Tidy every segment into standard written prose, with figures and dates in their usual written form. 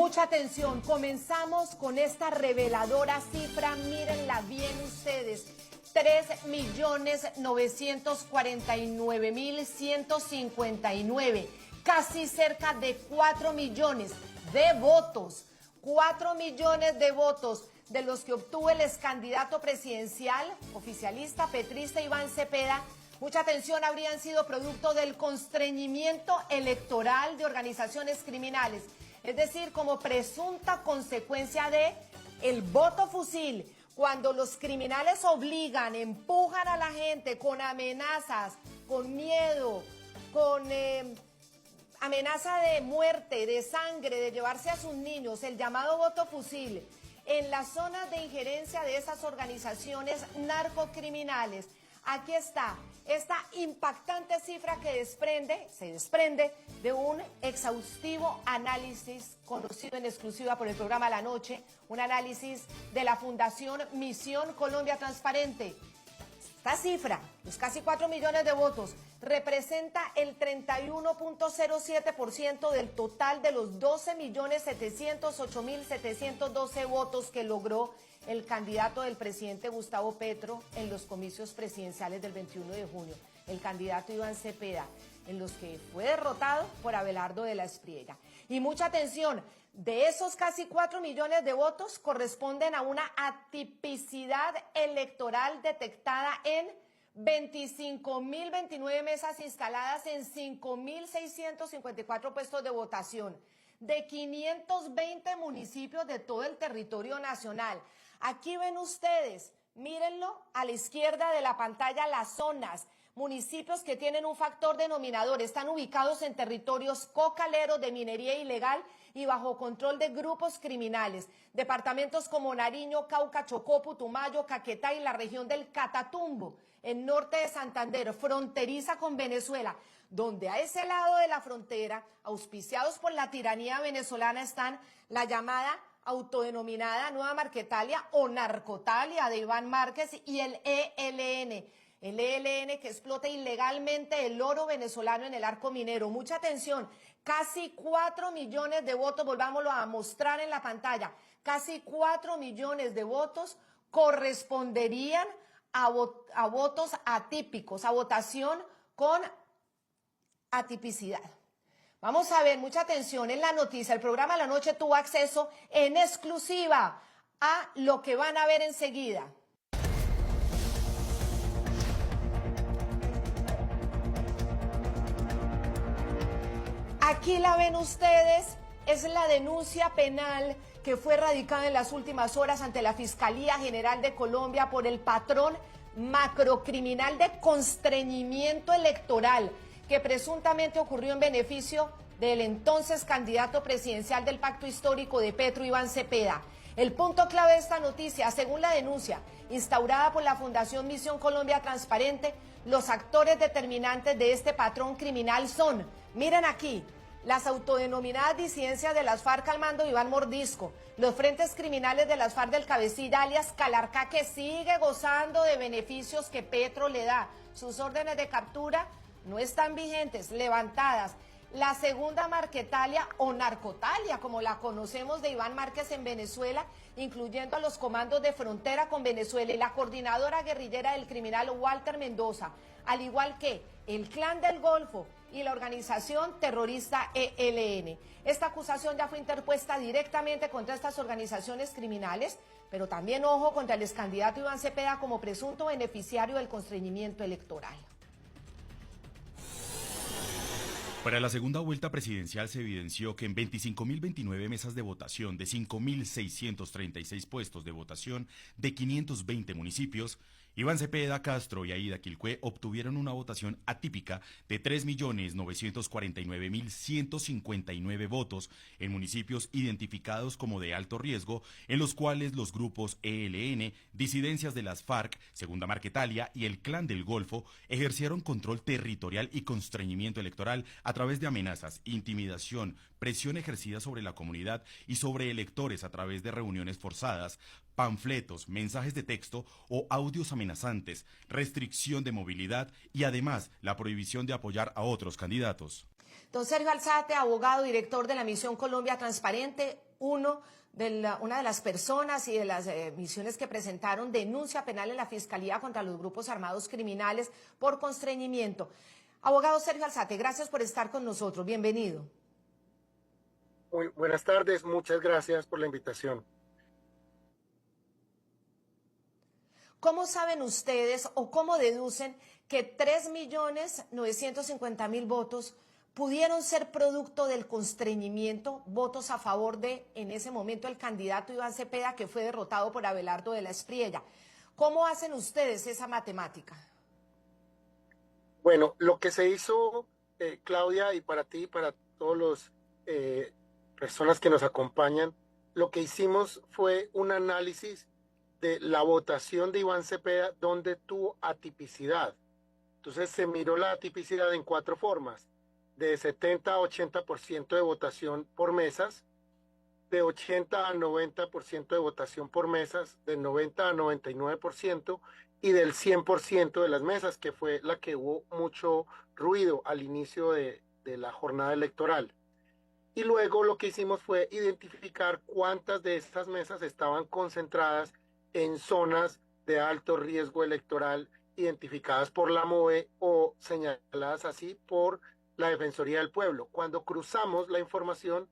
Mucha atención, comenzamos con esta reveladora cifra, mírenla bien ustedes, 3.949.159, casi cerca de 4 millones de votos, 4 millones de votos de los que obtuvo el excandidato presidencial, oficialista, petrista Iván Cepeda. Mucha atención, habrían sido producto del constreñimiento electoral de organizaciones criminales, es decir, como presunta consecuencia de el voto fusil, cuando los criminales obligan, empujan a la gente con amenazas, con miedo, con amenaza de muerte, de sangre, de llevarse a sus niños, el llamado voto fusil, en las zonas de injerencia de esas organizaciones narcocriminales. Aquí está esta impactante cifra que se desprende de un exhaustivo análisis conocido en exclusiva por el programa La Noche, un análisis de la Fundación Misión Colombia Transparente. Esta cifra, los casi 4 millones de votos, representa el 31.07% del total de los 12.708.712 votos que logró el candidato del presidente Gustavo Petro en los comicios presidenciales del 21 de junio, el candidato Iván Cepeda, en los que fue derrotado por Abelardo de la Espriella. Y mucha atención, de esos casi 4 millones de votos corresponden a una atipicidad electoral detectada en 25.029 mesas instaladas en 5.654 puestos de votación de 520 municipios de todo el territorio nacional. Aquí ven ustedes, mírenlo a la izquierda de la pantalla, las zonas, municipios que tienen un factor denominador, están ubicados en territorios cocaleros de minería ilegal y bajo control de grupos criminales. Departamentos como Nariño, Cauca, Chocó, Putumayo, Caquetá y la región del Catatumbo, en norte de Santander, fronteriza con Venezuela, donde a ese lado de la frontera, auspiciados por la tiranía venezolana, están la llamada autodenominada Nueva Marquetalia o Narcotalia de Iván Márquez y el ELN. El ELN que explota ilegalmente el oro venezolano en el arco minero. Mucha atención, casi 4 millones de votos, volvámoslo a mostrar en la pantalla, casi 4 millones de votos corresponderían a votos atípicos, a votación con atipicidad. Vamos a ver, mucha atención, en la noticia, el programa La Noche tuvo acceso en exclusiva a lo que van a ver enseguida. Aquí la ven ustedes, es la denuncia penal que fue radicada en las últimas horas ante la Fiscalía General de Colombia por el patrón macrocriminal de constreñimiento electoral que presuntamente ocurrió en beneficio del entonces candidato presidencial del Pacto Histórico de Petro, Iván Cepeda. El punto clave de esta noticia, según la denuncia instaurada por la Fundación Misión Colombia Transparente, los actores determinantes de este patrón criminal son, miren aquí, las autodenominadas disidencias de las FARC al mando de Iván Mordisco, los frentes criminales de las FARC del cabecilla alias Calarcá, que sigue gozando de beneficios que Petro le da. Sus órdenes de captura no están vigentes, levantadas. La segunda Marquetalia o Narcotalia, como la conocemos, de Iván Márquez en Venezuela, incluyendo a los comandos de frontera con Venezuela y la coordinadora guerrillera del criminal Walter Mendoza, al igual que el Clan del Golfo y la organización terrorista ELN. Esta acusación ya fue interpuesta directamente contra estas organizaciones criminales, pero también, ojo, contra el excandidato Iván Cepeda como presunto beneficiario del constreñimiento electoral. Para la segunda vuelta presidencial se evidenció que en 25.029 mesas de votación de 5.636 puestos de votación de 520 municipios, Iván Cepeda, Castro y Aida Quilcué obtuvieron una votación atípica de 3.949.159 votos en municipios identificados como de alto riesgo, en los cuales los grupos ELN, disidencias de las FARC, Segunda Marquetalia y el Clan del Golfo ejercieron control territorial y constreñimiento electoral a través de amenazas, intimidación, presión ejercida sobre la comunidad y sobre electores a través de reuniones forzadas, panfletos, mensajes de texto o audios amenazantes, restricción de movilidad y además la prohibición de apoyar a otros candidatos. Don Sergio Alzate, abogado, director de la Misión Colombia Transparente, una de las personas y de las misiones que presentaron denuncia penal en la Fiscalía contra los grupos armados criminales por constreñimiento. Abogado Sergio Alzate, gracias por estar con nosotros. Bienvenido. Muy buenas tardes, muchas gracias por la invitación. ¿Cómo saben ustedes o cómo deducen que 3.950.000 votos pudieron ser producto del constreñimiento, votos a favor de, en ese momento, el candidato Iván Cepeda, que fue derrotado por Abelardo de la Espriella? ¿Cómo hacen ustedes esa matemática? Bueno, lo que se hizo, Claudia, y para ti, para todos los personas que nos acompañan, lo que hicimos fue un análisis de la votación de Iván Cepeda donde tuvo atipicidad. Entonces se miró la atipicidad en 4 formas: de 70 a 80% de votación por mesas, de 80 a 90% de votación por mesas, de 90 a 99% y del 100% de las mesas, que fue la que hubo mucho ruido al inicio de la jornada electoral. Y luego lo que hicimos fue identificar cuántas de estas mesas estaban concentradas en zonas de alto riesgo electoral, identificadas por la MOVE o señaladas así por la Defensoría del Pueblo. Cuando cruzamos la información,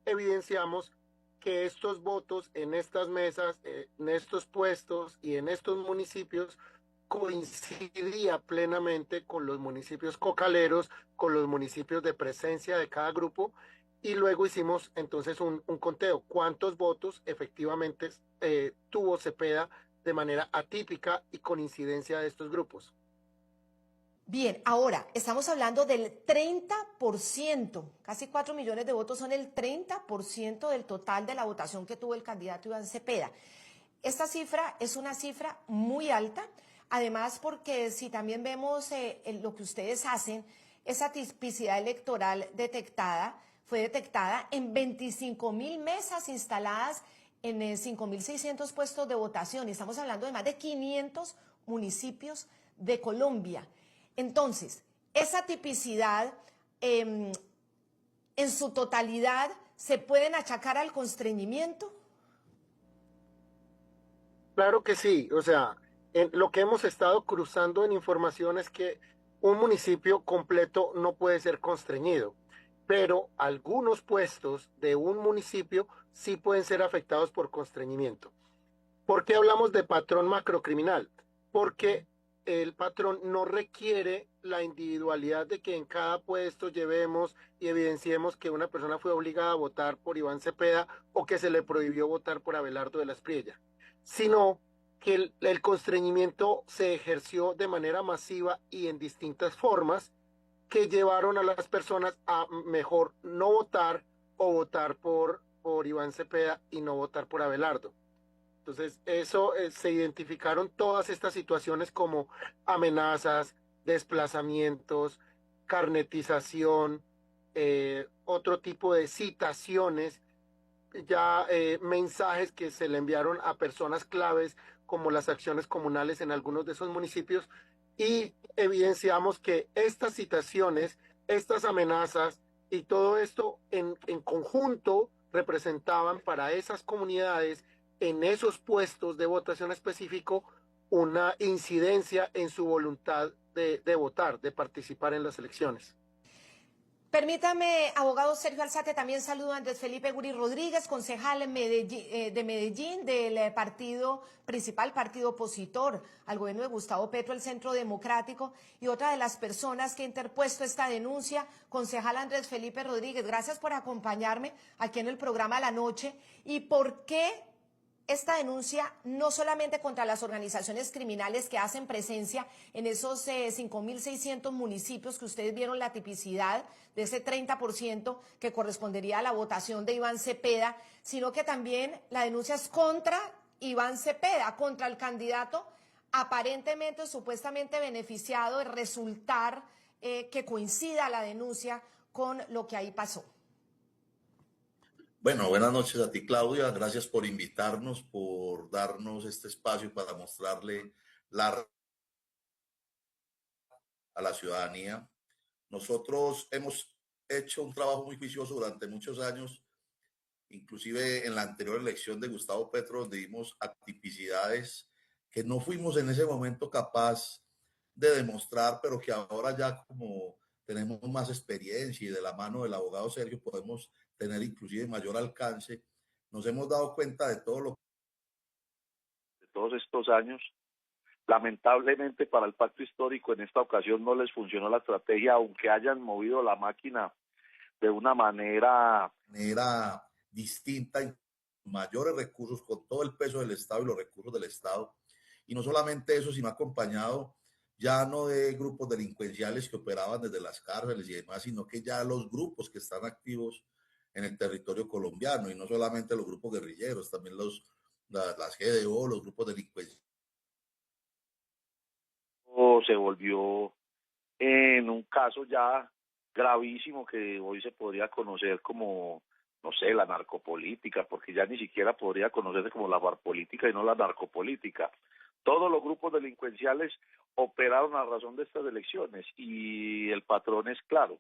evidenciamos que estos votos en estas mesas, en estos puestos y en estos municipios coincidía plenamente con los municipios cocaleros, con los municipios de presencia de cada grupo, y luego hicimos entonces un conteo: cuántos votos efectivamente tuvo Cepeda de manera atípica y con incidencia de estos grupos. Bien, ahora estamos hablando del 30%, casi 4 millones de votos son el 30% del total de la votación que tuvo el candidato Iván Cepeda. Esta cifra es una cifra muy alta, además porque si también vemos lo que ustedes hacen, esa tipicidad electoral fue detectada en 25.000 mesas instaladas en 5.600 puestos de votación. Estamos hablando de más de 500 municipios de Colombia. Entonces, esa tipicidad en su totalidad se pueden achacar al constreñimiento. Claro que sí, o sea, lo que hemos estado cruzando en información es que un municipio completo no puede ser constreñido, pero algunos puestos de un municipio sí pueden ser afectados por constreñimiento. ¿Por qué hablamos de patrón macrocriminal? Porque el patrón no requiere la individualidad de que en cada puesto llevemos y evidenciemos que una persona fue obligada a votar por Iván Cepeda o que se le prohibió votar por Abelardo de la Espriella, sino que el constreñimiento se ejerció de manera masiva y en distintas formas que llevaron a las personas a mejor no votar o votar por Iván Cepeda y no votar por Abelardo. Entonces, eso se identificaron todas estas situaciones como amenazas, desplazamientos, carnetización, otro tipo de citaciones, ya mensajes que se le enviaron a personas claves como las acciones comunales en algunos de esos municipios, y evidenciamos que estas citaciones, estas amenazas y todo esto en conjunto representaban para esas comunidades en esos puestos de votación específico una incidencia en su voluntad de votar, de participar en las elecciones. Permítame, abogado Sergio Alzate, también saludo a Andrés Felipe Guri Rodríguez, concejal de Medellín, del partido principal, partido opositor al gobierno de Gustavo Petro, el Centro Democrático, y otra de las personas que ha interpuesto esta denuncia, concejal Andrés Felipe Rodríguez. Gracias por acompañarme aquí en el programa La Noche. ¿Y por qué esta denuncia no solamente contra las organizaciones criminales que hacen presencia en esos 5.600 municipios que ustedes vieron la tipicidad de ese 30% que correspondería a la votación de Iván Cepeda, sino que también la denuncia es contra Iván Cepeda, contra el candidato aparentemente, supuestamente beneficiado de resultar que coincida la denuncia con lo que ahí pasó? Bueno, buenas noches a ti, Claudia. Gracias por invitarnos, por darnos este espacio para mostrarle a la ciudadanía. Nosotros hemos hecho un trabajo muy juicioso durante muchos años inclusive en la anterior elección de Gustavo Petro, donde vimos atipicidades que no fuimos en ese momento capaz de demostrar, pero que ahora ya como tenemos más experiencia y de la mano del abogado Sergio podemos tener inclusive mayor alcance, nos hemos dado cuenta de todo lo de todos estos años. Lamentablemente para el pacto histórico en esta ocasión no les funcionó la estrategia, aunque hayan movido la máquina de una manera distinta, mayores recursos, con todo el peso del Estado y los recursos del Estado. Y no solamente eso, sino acompañado ya no de grupos delincuenciales que operaban desde las cárceles y demás, sino que ya los grupos que están activos en el territorio colombiano, y no solamente los grupos guerrilleros, también las GDO, los grupos delincuenciales. Se volvió en un caso ya gravísimo que hoy se podría conocer como, no sé, la narcopolítica, porque ya ni siquiera podría conocerse como la barpolítica y no la narcopolítica. Todos los grupos delincuenciales operaron a razón de estas elecciones y el patrón es claro.